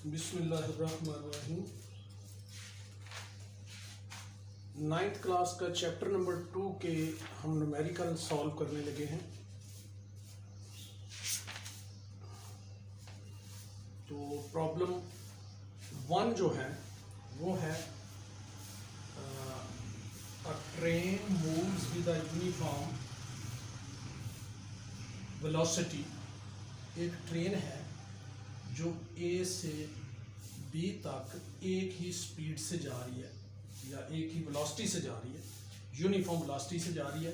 बिस्मिल्लाहिर्रहमानिर्रहीम। 9th class का chapter number 2 के हम न्यूमेरिकल सॉल्व करने लगे हैं। तो प्रॉब्लम 1 जो है वो है अ train moves with a uniform velocity. एक ट्रेन है जो ए से बी तक एक ही स्पीड से जा रही है या एक ही वेलोसिटी से जा रही है, यूनिफॉर्म वेलोसिटी से जा रही है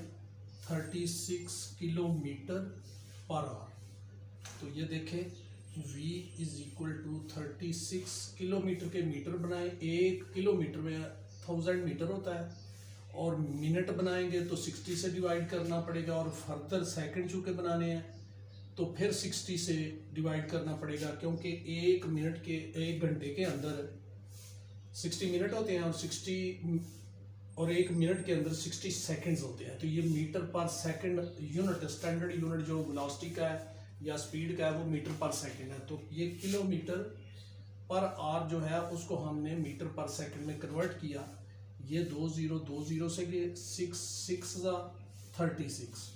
36 किलोमीटर पर आवर। तो ये देखें v is equal to 36 kilometre के मीटर बनाएं। 1 किलोमीटर में 1000 मीटर होता है और मिनट बनाएंगे तो 60 से डिवाइड करना पड़ेगा और फर्दर सेकंड चूँकि बनाने हैं तो फिर 60 से डिवाइड करना पड़ेगा, क्योंकि 1 घंटे के अंदर 60 मिनट होते हैं और 1 मिनट के अंदर 60 सेकंड्स होते हैं। तो ये मीटर पर सेकंड यूनिट, स्टैंडर्ड यूनिट जो वेलोसिटी का है या स्पीड का है वो मीटर पर सेकंड है। तो ये किलोमीटर पर आवर जो है उसको हमने मीटर पर सेकंड में कन्वर्ट किया। ये 20 से गए 6 36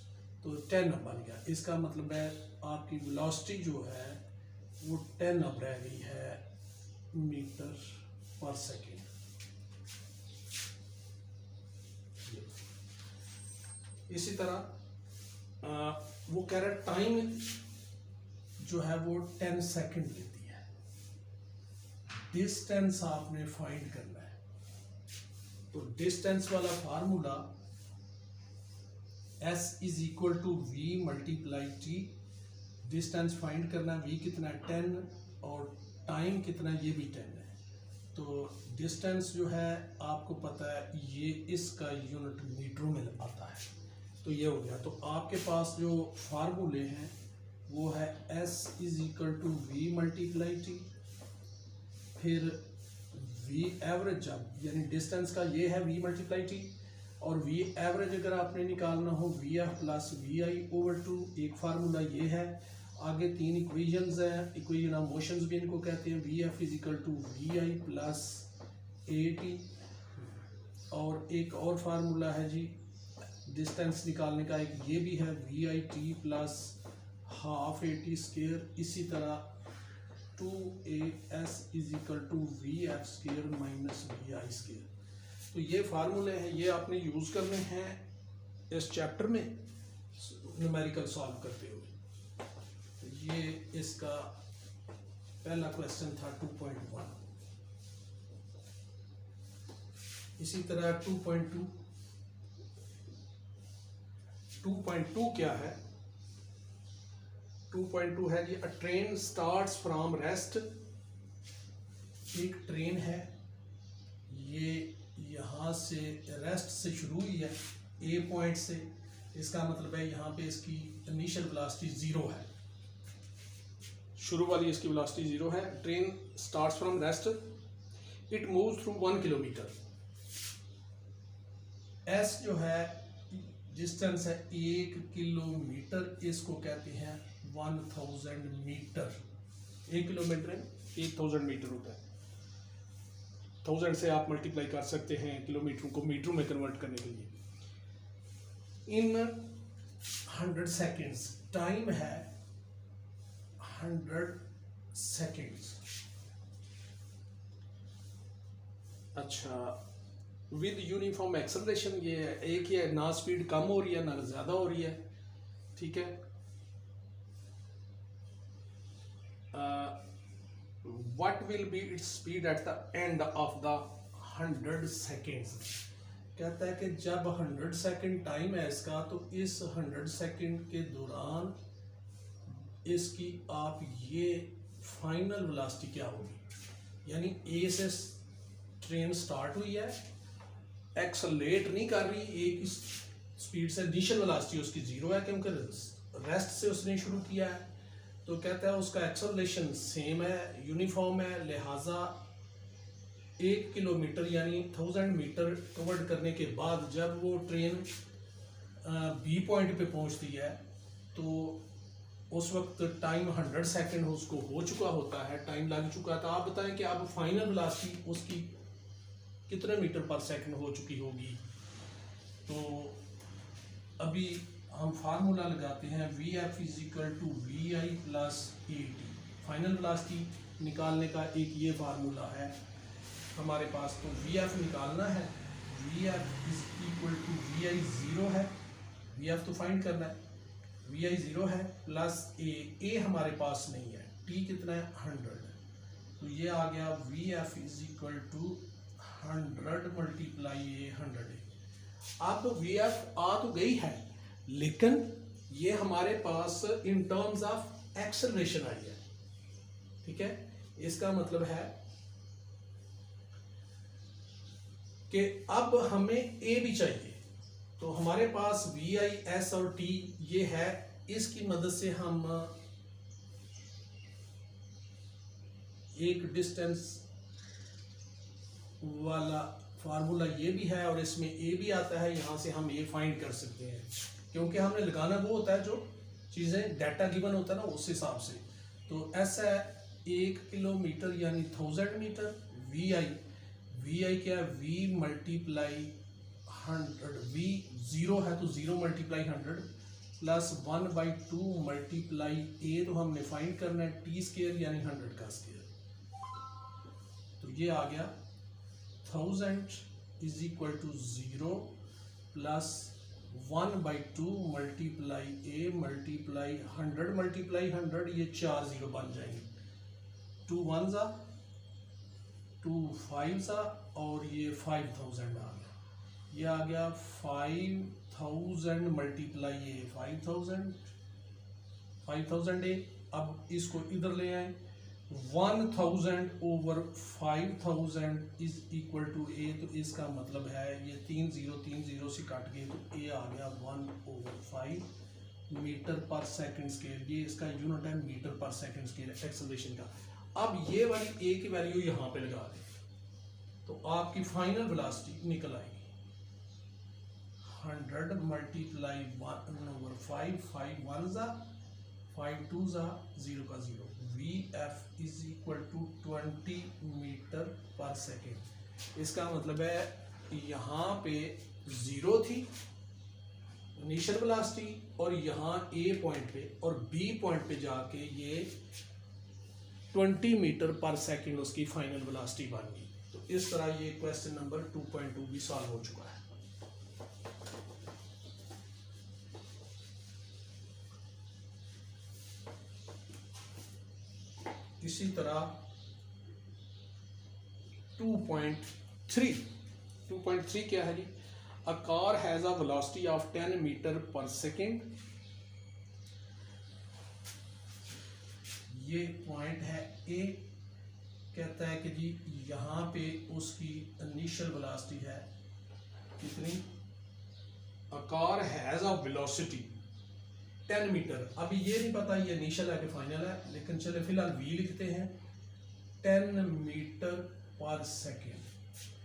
तो 10 बन गया। इसका मतलब है आपकी वेलोसिटी जो है वो 10 अब रह गई है मीटर पर सेकेंड। इसी तरह वो कह रहा है टाइम जो है वो 10 सेकंड लेती है। डिस्टेंस आपने फाइंड करना है। तो डिस्टेंस वाला formula S is equal to V multiply T। Distance find करना, V कितना है 10 और टाइम कितना है ये भी 10 है। तो डिस्टेंस जो है आपको पता है ये इसका यूनिट मीटरों में आता है। तो ये हो गया। तो आपके पास जो फार्मूले हैं वो है S is equal to V multiply T, फिर V एवरेज जब यानी डिस्टेंस का ये है V मल्टीप्लाई T, और V एवरेज अगर आपने निकालना हो VF प्लस VI ओवर 2, एक फार्मूला ये है। आगे 3 इक्वेशंस हैं, इक्वेशन ऑफ मोशंस भी इनको कहते हैं। VF is equal to VI plus AT, और एक और फार्मूला है जी डिस्टेंस निकालने का, एक ये भी है VIT plus half AT square. इसी तरह 2AS is equal to VF square minus VI square. तो ये फार्मूले हैं, ये आपने यूज़ करने हैं इस चैप्टर में न्यूमेरिकल सॉल्व करते हुए। तो ये इसका पहला क्वेश्चन था 2.1। इसी तरह 2.2 क्या है? 2.2 है जी, a train starts from rest. एक ट्रेन है, ये यहाँ से रेस्ट से शुरू हुई है ए पॉइंट से। इसका मतलब है यहाँ पे इसकी इनिशियल वेलोसिटी 0 है, शुरू वाली इसकी वेलोसिटी 0 है। Train starts from rest, it moves through 1 kilometre. S जो है डिस्टेंस है 1 किलोमीटर, इसको कहते हैं 1000 मीटर। 1 किलोमीटर 1000 मीटर होता है। 1000 से आप मल्टीप्लाई कर सकते हैं किलोमीटर को मीटरों में कन्वर्ट करने के लिए। इन 100 सेकेंड्स, टाइम है 100 सेकेंड्स। अच्छा, विद यूनिफॉर्म एक्सेलरेशन, ये एक ही है, ना स्पीड कम हो रही है ना ज़्यादा हो रही है, ठीक है। What will be its speed at the end of the 100 seconds? कहता है कि जब 100 सेकेंड टाइम है इसका, तो इस 100 सेकेंड के दौरान इसकी आप ये फाइनल वेलोसिटी क्या होगी। यानी ए से ट्रेन स्टार्ट हुई है, एक्सेलरेट नहीं कर रही, एक ही स्पीड से। इनिशियल वेलोसिटी उसकी 0 है क्योंकि रेस्ट से उसने शुरू किया है। तो कहता है उसका एक्सेलरेशन सेम है, यूनिफॉर्म है, लिहाजा 1 किलोमीटर यानी 1000 मीटर कवर करने के बाद जब वो ट्रेन बी पॉइंट पे पहुंचती है तो उस वक्त टाइम 100 सेकंड उसको हो चुका होता है, टाइम लग चुका था। आप बताएं कि अब फाइनल वेलोसिटी उसकी कितने मीटर पर सेकंड हो चुकी होगी। तो अभी हम फार्मूला लगाते हैं VF = VI + AT। Final velocity निकालने का एक ये फार्मूला है हमारे पास। तो VF निकालना है, VF = VI 0 है, VF तो फाइंड करना है, VI 0 है प्लस A हमारे पास नहीं है, T कितना है 100 है। तो ये आ गया VF = 100 × A 100 है। अब VF आ तो गई है, लेकिन ये हमारे पास इन टर्म्स ऑफ एक्सेलरेशन आई है। ठीक है, इसका मतलब है कि अब हमें A भी चाहिए। तो हमारे पास VI, S और T ये है, इसकी मदद से हम एक डिस्टेंस वाला फार्मूला ये भी है और इसमें A भी आता है, यहाँ से हम A फाइंड कर सकते हैं, क्योंकि हमने लगाना वो होता है जो चीज़ें डाटा गिवन होता है ना, उस हिसाब से। तो S है 1 किलोमीटर यानी 1000 मीटर। VI क्या है, V × 100, V 0 है तो 0 × 100 प्लस 1/2 × A तो हमने फाइंड करना है T² यानी 100 का स्क्वायर। तो ये आ गया 1000 = 0 प्लस 1/2 × A × 100 × 100, ये 4 0 बन जाएंगे, 2 1s 2 5s और ये 5000 आ गया। ये आ गया 5000 × A 5000 A। अब इसको इधर ले आए, 1000 / 5000 = A। तो इसका मतलब है ये 3 0 से कट गए तो A आ गया 1/5 मीटर पर सेकंड स्केल। ये इसका यूनिट है मीटर पर सेकंड स्केल एक्सेलरेशन का। अब ये वाली A की वैल्यू यहाँ पे लगा दें तो आपकी फाइनल वेलोसिटी निकल आएगी 100 × 1/5, 5 1s 5 2s 0 का 0। VF = 20 मीटर पर सेकेंड। इसका मतलब है यहाँ पे 0 थी इनिशियल वेलोसिटी और यहाँ A पॉइंट पे और B पॉइंट पे जाके ये 20 मीटर पर सेकेंड उसकी फाइनल वेलोसिटी बन गई। तो इस तरह ये क्वेश्चन नंबर 2.2 भी सॉल्व हो चुका है। इसी तरह 2.3 क्या है जी, a car has a velocity of 10 metre पर सेकेंड। ये पॉइंट है A, कहता है कि जी यहाँ पे उसकी इनिशियल वेलोसिटी है कितनी, a car has a velocity 10 metre. अभी ये नहीं पता ये इनिशियल है कि फाइनल है, लेकिन चले फिलहाल V लिखते हैं 10 मीटर पर सेकेंड।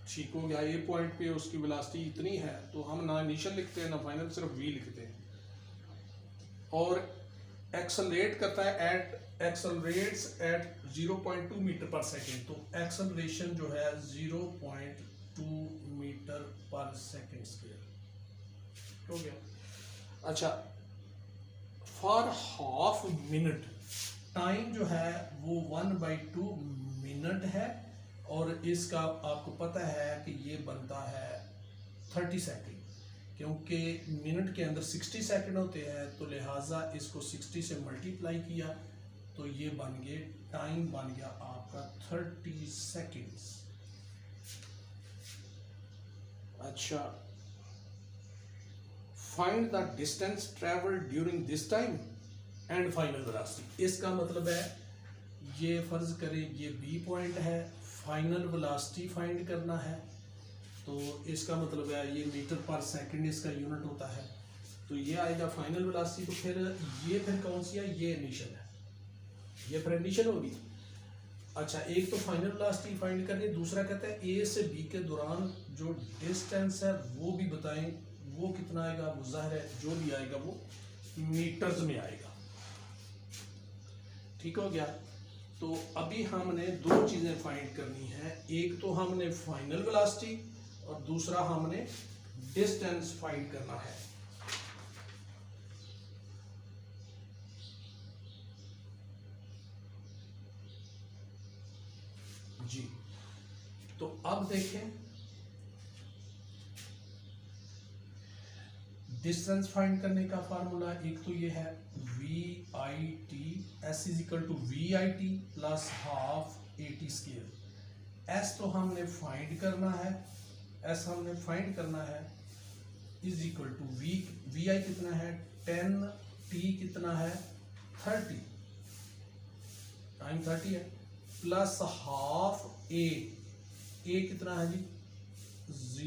ठीक हो गया, ये पॉइंट पे उसकी वेलोसिटी इतनी है तो हम ना इनिशियल लिखते हैं ना फाइनल, सिर्फ V लिखते हैं। और एक्सेलरेट करता है एक्सेलरेट्स एट 0.2 मीटर पर सेकेंड। तो एक्सेलरेशन जो है 0.2 मीटर पर सेकेंड स्क्वायर हो गया। अच्छा, फॉर हाफ मिनट टाइम जो है वो 1/2 मिनट है और इसका आपको पता है कि ये बनता है 30 सेकेंड, क्योंकि मिनट के अंदर 60 सेकंड होते हैं तो लिहाजा इसको 60 से मल्टीप्लाई किया तो ये बन गए, टाइम बन गया आपका 30 सेकेंड्स। अच्छा, find the distance travelled during this time and final velocity. इसका मतलब है ये फर्ज करें ये B पॉइंट है, फाइनल वेलोसिटी फाइंड करना है, तो इसका मतलब है ये मीटर पर सेकंड इसका यूनिट होता है, तो ये आएगा फाइनल वेलोसिटी। तो फिर कौन सी है, ये इनिशियल है, ये फिर इनिशियल होगी। अच्छा, एक तो फाइनल वेलोसिटी फाइंड करनी, दूसरा कहता है A से B के दौरान जो डिस्टेंस है वो भी बताएं, वो कितना आएगा, वो जाहिर है जो भी आएगा वो मीटर्स में आएगा। ठीक हो गया। तो अभी हमने दो चीज़ें फाइंड करनी है, एक तो हमने फाइनल वेलोसिटी और दूसरा हमने डिस्टेंस फाइंड करना है। जी, तो अब देखें, डिस्टेंस फाइंड करने का फार्मूला एक तो ये है v i t, s is equal to we i t plus half a t square. S तो हमने फाइंड करना है, एस हमने फाइंड करना है is equal to we I कितना है 10, टी कितना है 30, टाइम 30 है, प्लस हाफ ए कितना है जी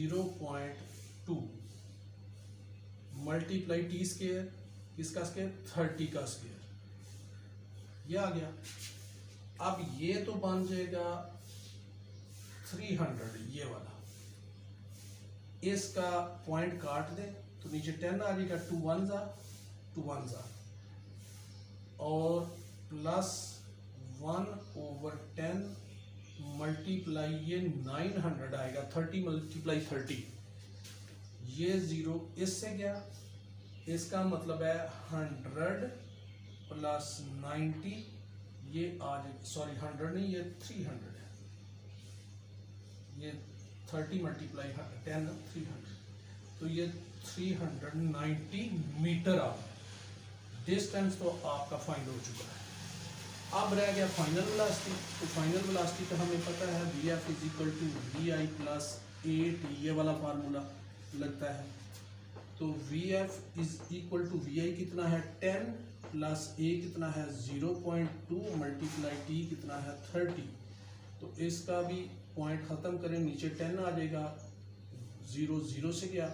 0.2 मल्टीप्लाई टी स्क्वायर, किसका स्क्वायर 30 का स्क्वायर, ये आ गया। अब ये तो बन जाएगा 300, ये वाला, इसका पॉइंट काट दे तो नीचे 10 आ जाएगा, 2 1 जा और प्लस 1/10 मल्टीप्लाई ये 900 आएगा, 30 मल्टीप्लाई 30, ये 0 इससे गया, इसका मतलब है 100 प्लस 90, ये आ जाए, सॉरी 100 नहीं, ये 300 है, ये 30 मल्टीप्लाई 10 300, तो ये 390 मीटर आ गया। डिस्टेंस तो आपका फाइंड हो चुका है। अब रह गया फाइनल वेलोसिटी। तो फाइनल वेलोसिटी तो हमें पता है V F is equal to we I plus A T, ये वाला फार्मूला लगता है। तो V F is equal to we I कितना है 10 प्लस ए कितना है 0.2 मल्टीप्लाई टी कितना है 30, तो इसका भी पॉइंट ख़त्म करें, नीचे 10 आ जाएगा, 0 से गया,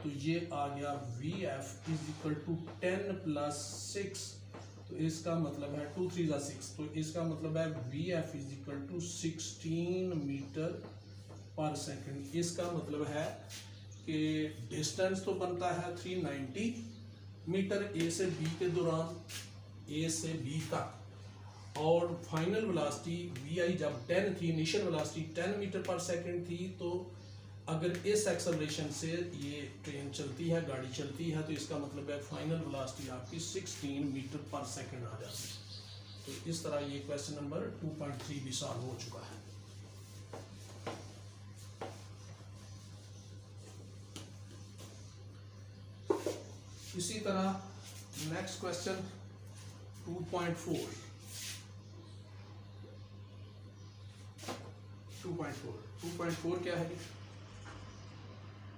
तो ये आ गया v F is equal to 10 plus 6, तो इसका मतलब है 2 3 6, तो इसका मतलब है V F is equal to 16 metre पर सेकंड। इसका मतलब है कि डिस्टेंस तो बनता है 390 मीटर ए से बी के दौरान, ए से बी तक, और फाइनल वेलोसिटी वी आई जब 10 थी, इनिशियल वेलोसिटी 10 मीटर पर सेकंड थी, तो अगर इस एक्सेलरेशन से ये ट्रेन चलती है, गाड़ी चलती है, तो इसका मतलब है फाइनल वेलोसिटी आपकी 16 मीटर पर सेकंड आ जाती है। तो इस तरह ये क्वेश्चन नंबर 2.3 भी सॉल्व हो चुका है। इसी तरह नेक्स्ट क्वेश्चन 2.4 क्या है?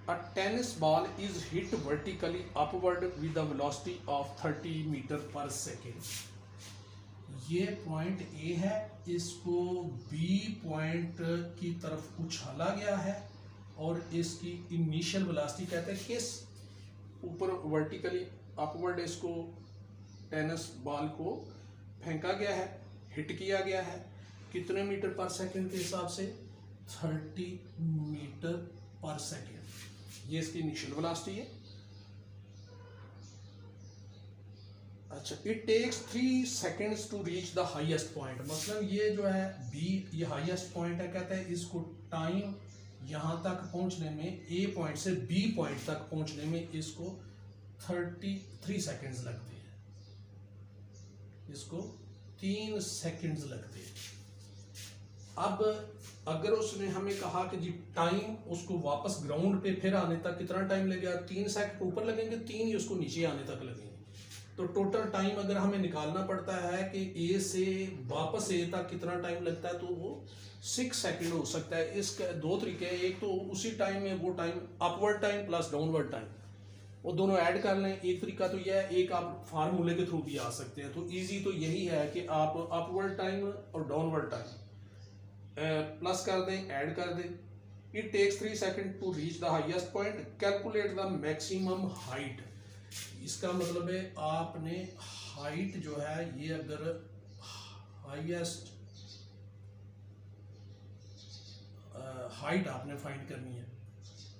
A tennis ball is hit vertically upward with a velocity of 30 metre पर सेकेंड। ये पॉइंट ए है, इसको बी पॉइंट की तरफ उछाला गया है और इसकी इनिशियल वेलोसिटी कहते हैं किस ऊपर वर्टिकली अपवर्ड इसको टेनिस बॉल को फेंका गया है, हिट किया गया है, कितने मीटर पर सेकेंड के हिसाब से 30 मीटर पर सेकेंड, ये इसकी इनिशियल वेलोसिटी है। अच्छा, it takes 3 seconds to reach the highest point, मतलब ये जो है बी, ये हाईएस्ट पॉइंट है, कहते हैं इसको टाइम यहाँ तक पहुँचने में, ए पॉइंट से बी पॉइंट तक पहुँचने में इसको 33 सेकेंड्स लगते हैं, इसको 3 सेकेंड्स लगते हैं। अब अगर उसने हमें कहा कि जी टाइम उसको वापस ग्राउंड पे फिर आने तक कितना टाइम लगेगा, 3 सेकंड ऊपर लगेंगे, 3 ही उसको नीचे आने तक लगेंगे, तो टोटल टाइम अगर हमें निकालना पड़ता है कि ए से वापस ए तक कितना टाइम लगता है, तो वो 6 सेकंड हो सकता है। इसके दो तरीके हैं, एक तो उसी टाइम में वो time upward time plus downward time, वो दोनों ऐड कर लें। एक तरीका तो यह है, एक आप फार्मूले के थ्रू भी आ सकते हैं। तो इजी तो यही है कि आप अपवर्ड टाइम और डाउनवर्ड टाइम प्लस कर दें, ऐड कर दें। It takes 3 second to reach the highest point, calculate the maximum height. इसका मतलब है आपने हाइट जो है, ये अगर हाईएस्ट हाइट आपने फाइंड करनी है,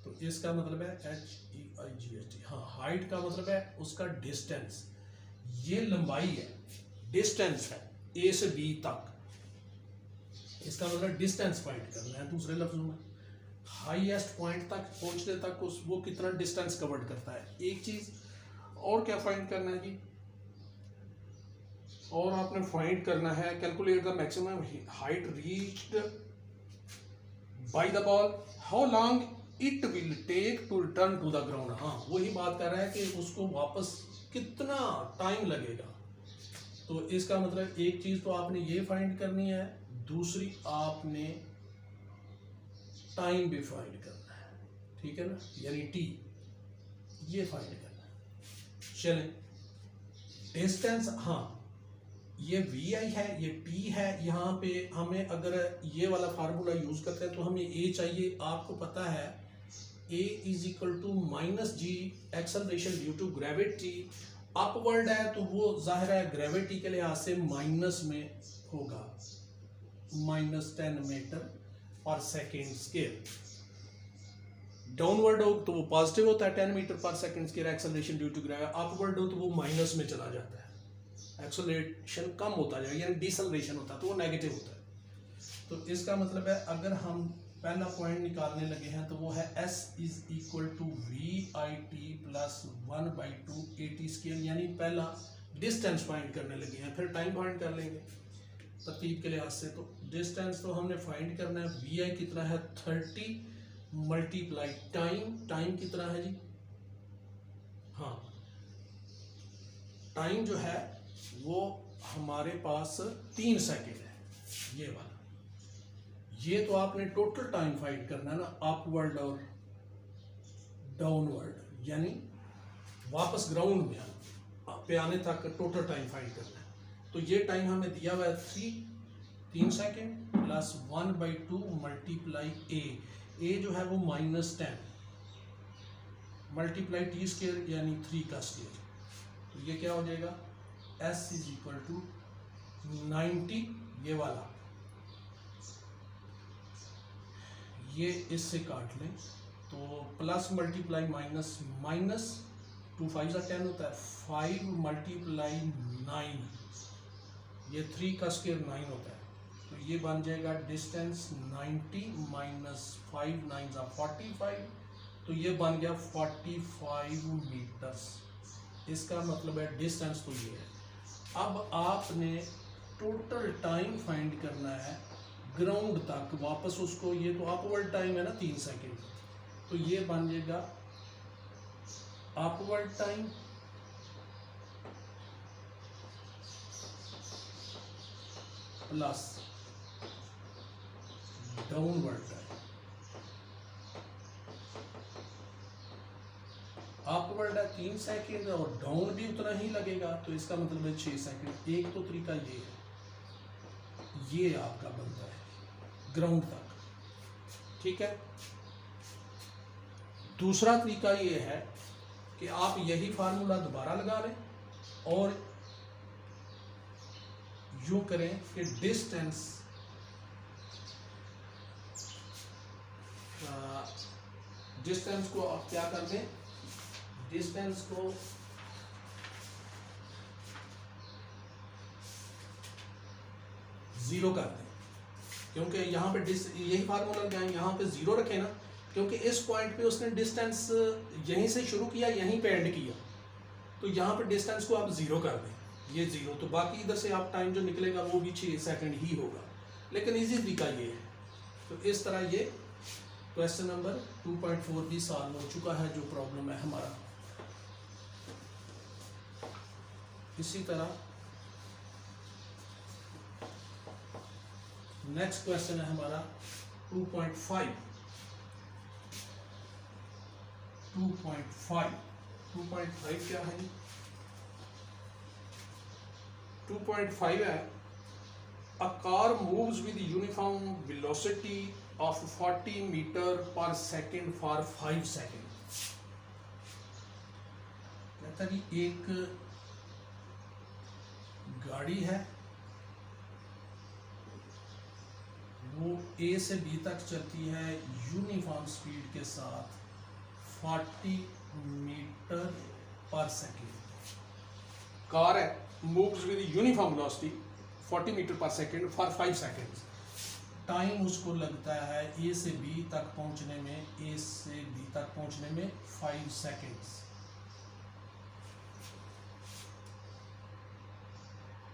तो इसका मतलब है HEIGHT, हाँ, हाइट का मतलब है उसका डिस्टेंस, ये लंबाई है, डिस्टेंस है, ए से बी तक, इसका मतलब डिस्टेंस फाइंड करना है। दूसरे लफ्जों में हाईएस्ट पॉइंट तक पहुंचने तक वो कितना डिस्टेंस कवर करता है। एक चीज और क्या फाइंड करना है जी, और आपने फाइंड करना है calculate the maximum height reached by the ball, how long it will take to return to the ground. हाँ, वही बात कर रहा है कि उसको वापस कितना टाइम लगेगा। तो इसका मतलब एक चीज तो आपने ये फाइंड करनी है, दूसरी आपने टाइम भी फाइंड करना है, ठीक है ना, यानी टी, ये फाइंड करना है। चलें, डिस्टेंस, हाँ ये वी आई है, ये टी है। यहाँ पे हमें अगर ये वाला फार्मूला यूज करते हैं तो हमें ए चाहिए। आपको पता है A is equal to minus G acceleration due to gravity. Upward है तो वो जाहिर है ग्रेविटी के लिहाज से माइनस में होगा, -10 मीटर पर सेकेंड स्केयर। डाउनवर्ड हो तो वो पॉजिटिव होता है, 10 मीटर पर second square acceleration due to gravity. Upward हो तो वो माइनस में चला जाता है, एक्सेलरेशन कम होता जाएगा, यानी डिसेलरेशन होता है तो वो नेगेटिव होता है। तो इसका मतलब है अगर हम पहला पॉइंट निकालने लगे हैं तो वो है s is equal to we i t plus 1/2 AT square, यानी पहला डिस्टेंस फाइंड करने लगे हैं, फिर टाइम फाइंड कर लेंगे तरतीब के लिहाज से। तो डिस्टेंस तो हमने फाइंड करना है, वी आई कितना है 30 मल्टीप्लाई टाइम, टाइम कितना है जी, हाँ टाइम जो है वो हमारे पास 3 सेकेंड है, ये वाला। ये तो आपने टोटल टाइम फाइंड करना है ना, अपवर्ड और डाउनवर्ड, यानी वापस ग्राउंड में पे आने तक टोटल टाइम फाइंड करना है। तो ये टाइम हमें दिया हुआ है 3 सेकेंड प्लस 1/2 मल्टीप्लाई ए जो है वो -10 मल्टीप्लाई टी स्केयर यानी 3 का स्केयर। तो ये क्या हो जाएगा, s इज इक्वल टू 90, ये वाला ये इससे काट लें तो प्लस मल्टीप्लाई माइनस, माइनस 2 5 10 होता है, 5 मल्टीप्लाई 9, ये 3 का स्केयर 9 होता है। तो ये बन जाएगा डिस्टेंस 90 माइनस 5 9 45, तो ये बन गया 45 मीटर्स। इसका मतलब है डिस्टेंस तो ये है। अब आपने टोटल टाइम फाइंड करना है ग्राउंड तक वापस उसको, ये तो अपवर्ड टाइम है ना 3 सेकेंड, तो ये बन जाएगा upward time plus downward time. Upward है 3 सेकेंड और डाउन भी उतना ही लगेगा, तो इसका मतलब है 6 सेकेंड। एक तो तरीका ये है, ये आपका बनता है ग्राउंड तक, ठीक है। दूसरा तरीका ये है कि आप यही फार्मूला दोबारा लगा लें और यूं करें कि डिस्टेंस को आप क्या कर दें, डिस्टेंस को जीरो कर दें, क्योंकि यहाँ पे यही फार्मूला लगाएं, यहाँ पे जीरो रखें ना, क्योंकि इस पॉइंट पे उसने डिस्टेंस यहीं से शुरू किया यहीं पे एंड किया, तो यहाँ पे डिस्टेंस को आप जीरो कर दें, ये जीरो, तो बाकी इधर से आप टाइम जो निकलेगा वो भी 6 सेकंड ही होगा। लेकिन इजी तरीका ये है। तो इस तरह ये क्वेश्चन नंबर 2.4 भी सॉल्व हो चुका है, जो प्रॉब्लम है हमारा। इसी तरह नेक्स्ट क्वेश्चन है हमारा 2.5 क्या है, 2.5 है, a car moves with uniform velocity of 40 metre पर सेकेंड फॉर 5 सेकेंड। कहता जी एक गाड़ी है, वो A से B तक चलती है यूनिफॉर्म स्पीड के साथ 40 मीटर पर सेकेंड। कार है, moves with uniform velocity 40 metre पर सेकेंड फॉर 5 सेकेंड्स। टाइम उसको लगता है ए से बी तक पहुंचने में, ए से बी तक पहुंचने में 5 seconds.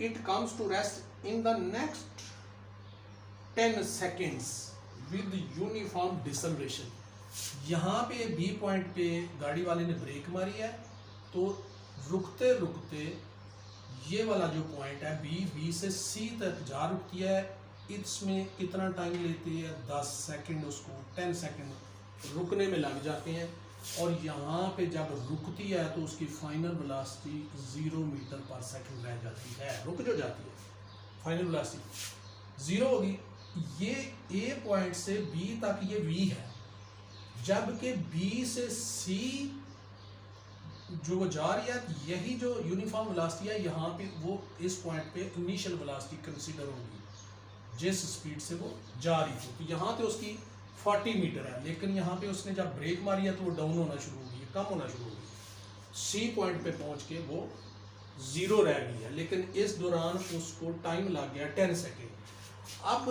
It comes to rest in the next 10 seconds with uniform deceleration। यहाँ पे बी पॉइंट पे गाड़ी वाले ने ब्रेक मारी है, तो रुकते रुकते ये वाला जो पॉइंट है बी से सी तक जा रुकती है। इसमें कितना टाइम लेती है? 10 सेकेंड, उसको 10 सेकेंड रुकने में लग जाते हैं। और यहाँ पे जब रुकती है तो उसकी फाइनल वेलोसिटी 0 मीटर पर सेकंड रह जाती है, रुक जो जाती है, फाइनल वेलोसिटी 0 होगी। ये ए पॉइंट से बी तक ये वी है, जबकि बी से सी जो वो जा रही है, यही जो यूनिफॉर्म वेलोसिटी है यहाँ पे, वो इस पॉइंट पे इनिशियल वेलोसिटी कंसीडर होगी जिस स्पीड से वो जा रही थी। तो यहाँ पे उसकी 40 मीटर है, लेकिन यहाँ पे उसने जब ब्रेक मारी है तो वो डाउन होना शुरू हो गई, कम होना शुरू हो गई। सी पॉइंट पे पहुँच के वो 0 रह गई है, लेकिन इस दौरान उसको टाइम लग गया 10 सेकेंड। अब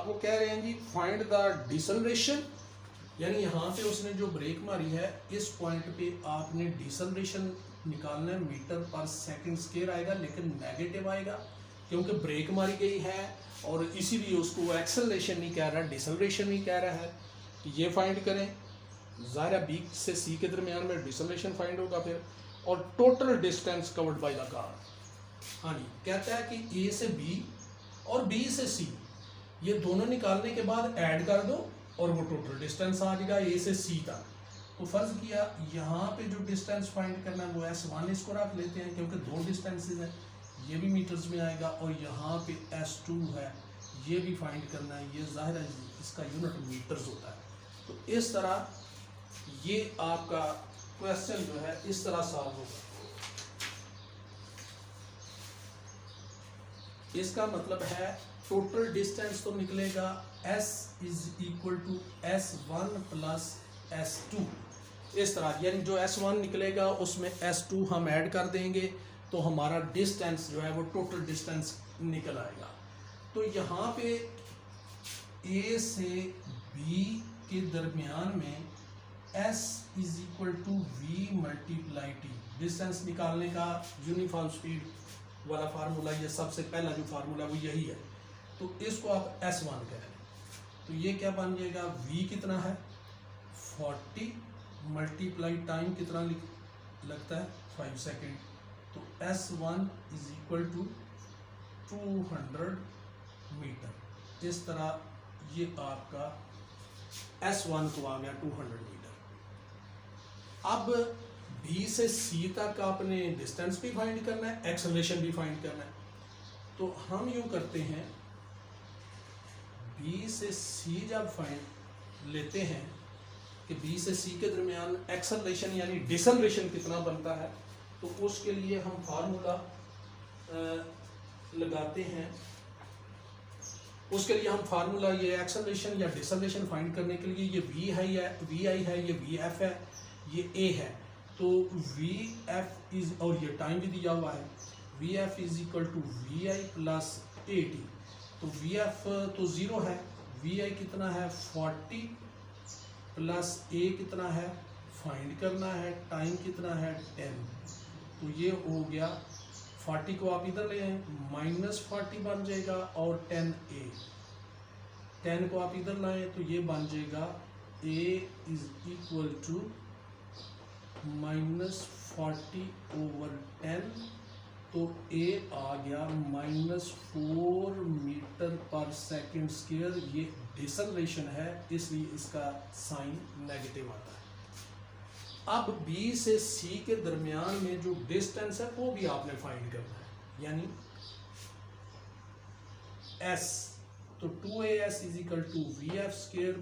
वो कह रहे हैं जी फाइंड द डिसलरेशन, यानी यहाँ पे उसने जो ब्रेक मारी है इस पॉइंट पे आपने डिसलरेशन निकालना है। मीटर पर सेकंड स्क्वायर आएगा, लेकिन नेगेटिव आएगा क्योंकि ब्रेक मारी गई है, और इसीलिए उसको एक्सेलरेशन नहीं कह रहा, डिसलरेशन नहीं कह रहा है। तो ये फाइंड करें, ज़ाहिर बी से सी के दरमियान में डिसलरेशन फाइंड होगा फिर, और total distance covered by the car. हाँ जी, कहता है कि ए से बी और बी से सी ये दोनों निकालने के बाद ऐड कर दो और वो टोटल डिस्टेंस आ जाएगा ए से सी तक। तो फर्ज किया यहाँ पे जो डिस्टेंस फाइंड करना है वो S1 इसको रख लेते हैं, क्योंकि 2 डिस्टेंसेज हैं, ये भी मीटर्स में आएगा, और यहाँ पे S2 है, ये भी फाइंड करना है, ये जाहिर है इसका यूनिट मीटर्स होता है। तो इस तरह ये आपका क्वेश्चन जो है इस तरह सॉल्व होगा। इसका मतलब है टोटल डिस्टेंस तो निकलेगा S = S1 + S2, इस तरह, यानी जो S1 निकलेगा उसमें S2 हम ऐड कर देंगे तो हमारा डिस्टेंस जो है वो टोटल डिस्टेंस निकल आएगा। तो यहाँ पे A से B के दरमियान में S = V × T, डिस्टेंस निकालने का यूनिफॉर्म स्पीड वाला फार्मूला, ये सबसे पहला जो फार्मूला वो यही है। तो इसको आप S1 कह रहे हैं, तो ये क्या बन जाएगा? V कितना है? 40 मल्टीप्लाई टाइम कितना लगता है? 5 सेकेंड। तो S1 = 200 मीटर। इस तरह ये आपका S1 को आ गया 200 मीटर। अब B से C तक आपने डिस्टेंस भी फाइंड करना है, एक्सेलरेशन भी फाइंड करना है। तो हम यूँ करते हैं, B से C जब फाइंड लेते हैं कि B से C के दरमियान एक्सेलरेशन यानी डिसलरेशन कितना बनता है, तो उसके लिए हम फार्मूला लगाते हैं। उसके लिए हम फार्मूला, ये एक्सेलरेशन या डिसलरेशन फाइंड करने के लिए, ये V है, या VI है, ये VF है, ये A है। तो VF और ये टाइम भी दिया हुआ है, VF = VI + AT। तो VF तो 0 है, VI कितना है? 40 + A कितना है? फाइंड करना है। टाइम कितना है? 10। तो ये हो गया, 40 को आप इधर ले आए, -40 बन जाएगा, और 10A, 10 को आप इधर लाएं तो ये बन जाएगा A = -40/10। तो A आ गया -4 मीटर पर सेकंड स्क्वायर। ये डिसलरेशन है, इसलिए इसका साइन नेगेटिव आता है। अब B से C के दरमियान में जो डिस्टेंस है वो भी आपने फाइंड करना है, यानी S। तो 2AS = VF²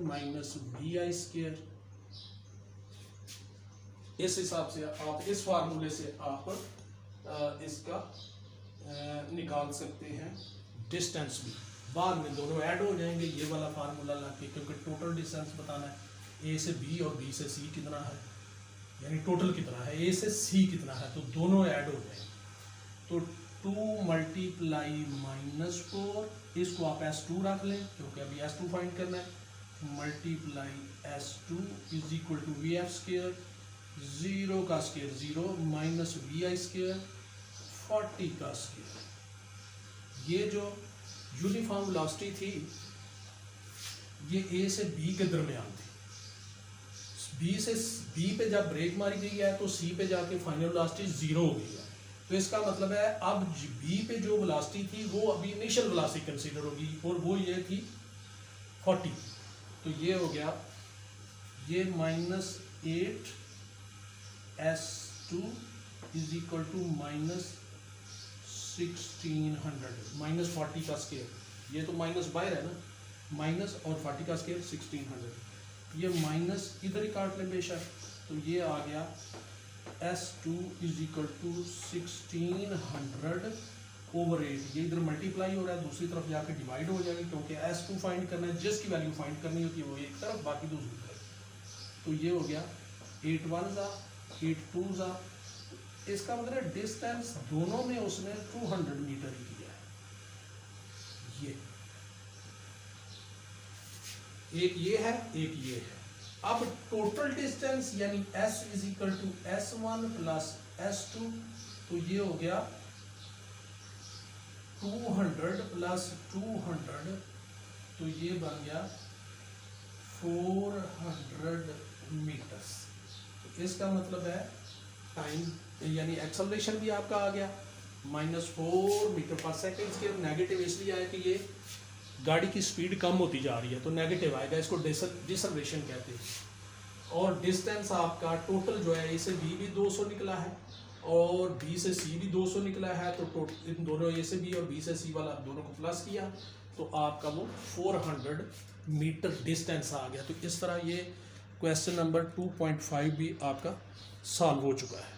- VI²। इस हिसाब से आप इस फार्मूले से आप इसका निकाल सकते हैं डिस्टेंस भी। बाद में दोनों ऐड हो जाएंगे, ये वाला फार्मूला ला के, क्योंकि टोटल डिस्टेंस बताना है। A से B और B से C कितना है, यानी टोटल कितना है, A से C कितना है, तो दोनों ऐड हो जाएंगे। तो 2 मल्टीप्लाई -4, इसको आप S2 रख लें क्योंकि अभी S2 फाइंड करना है, multiply S2 is equal to VF², 0 का स्क्वायर 0 माइनस VI², 40 का स्क्वायर। ये जो यूनिफॉर्म वेलोसिटी थी ये A से B के दरमियान थी। B से B पे जब ब्रेक मारी गई है तो C पे जाके फाइनल वेलोसिटी 0 हो गई है। तो इसका मतलब है अब B पे जो वेलोसिटी थी वो अभी इनिशियल वेलोसिटी कंसीडर होगी और वो ये थी 40। तो ये हो गया ये -8 S2 इज इक्वल टू -1600, -40 का स्केयर, ये तो माइनस बाहर है ना, माइनस और 40 का स्केयर 1600, ये माइनस इधर ही काट लें बेशक, तो ये आ गया S2 इज इक्वल टू 1600/8। ये इधर मल्टीप्लाई हो रहा है, दूसरी तरफ जाकर डिवाइड हो जाएगी क्योंकि S2 फाइंड करना है, जिसकी वैल्यू फाइंड करनी होती है वो एक तरफ बाकी दूसरी तरफ। तो ये हो गया 8 1 8 2, इसका मतलब डिस्टेंस दोनों में उसने 200 मीटर ही किया है। एक ये है एक ये है। अब टोटल डिस्टेंस यानी S is equal to S1 plus S2, तो ये हो गया 200 प्लस 200, तो ये बन गया 400 मीटर्स। तो इसका मतलब है टाइम यानी एक्सेलरेशन भी आपका आ गया -4 मीटर पर सेकेंड के। नेगेटिव इसलिए आया कि ये गाड़ी की स्पीड कम होती जा रही है तो नेगेटिव आएगा, इसको डिसर्वेशन कहते हैं। और डिस्टेंस आपका टोटल जो है A से B भी 200 निकला है और B से C भी 200 निकला है, तो इन दोनों A से B और B से C वाला दोनों को प्लस किया तो आपका वो 400 मीटर डिस्टेंस आ गया। तो इस तरह ये क्वेश्चन नंबर 2.5 भी आपका सॉल्व हो चुका है।